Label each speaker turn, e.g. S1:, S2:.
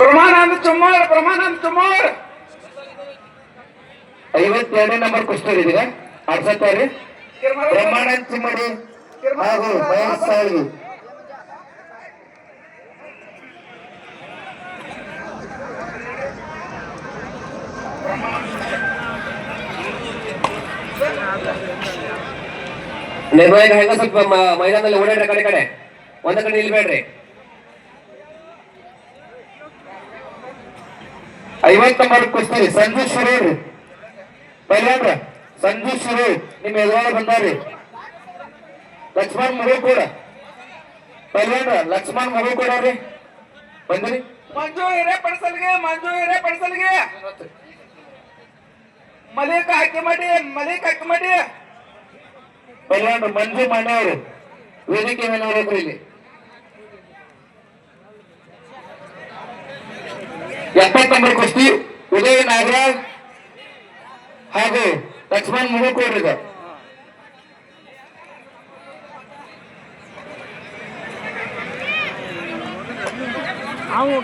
S1: ಬ್ರಹ್ಮಾನಂದ ಚುಮ್ಮರ್, ಬ್ರಹ್ಮಾನಂದ ಚುಮ್ಮರ್.
S2: 52ನೇ number ಕುಸ್ತಿ ಇದೀಗ ಆಡ್ಸತ್ತಾರೆ ಬ್ರಹ್ಮಾನಂದ ಚಿಮ್ಮಡಿ ಹಾಗೂ ಮಹೇಶ್ ಸಾಳ್ವಿ.
S3: ನಿರ್ಣಯ ಹೆಂಗ ಸ್ವಲ್ಪ ಮೈದಾನದಲ್ಲಿ ಓಡಾಡ್ರಿ, ಕಡೆ ಕಡೆ ಒಂದ ಕಡೆ ನಿಲ್ಬೇಡ್ರಿ.
S2: 50 ನಂಬರ್ ಕುಸ್ತಿ ಸಂಜು ಶಿರೂರ್ ಪೈಲ್ವಾನ್ರ ಸಂಜು ಶಿರೂರ್ ನಿಮ್ಮ ಎದುರಾಗ ಬಂದಾರ್ರಿ. ಲಕ್ಷ್ಮಣ್ ಮಗು ಕೂಡ ಪೈಲ್ವಾನ್ರ ಲಕ್ಷ್ಮಣ್ ಮಗು ಕೂಡ ರೀ ಬಂದ್ರಿ.
S1: ಮಂಜು ಹಿರೇಪಡಸಲ್ಗೆ, ಮಂಜು ಹಿರೇಪಡಸಲ್ಗೆ, ಮಲಿಕ್ ಹಾಕಿ ಮಾಡಿ, ಮಲಿಕ್ ಹಾಕಿ ಮಾಡಿ.
S2: ಪೈಲ್ವಾನ್ರು ಮಂಜು ಮನೆಯವರು ವೇದಿಕೆ ಮೇಲೆ ನೋಡೋದು ಇಲ್ಲಿ. 70 ನಂಬರ್ ಕುಸ್ತಿ ಉದಯ್ ನಾಗರಾಜ್ ಹಾಗೂ ಲಕ್ಷ್ಮಣ್ ಮುಗುಕೋಡ್ರಿಗ.
S4: आओ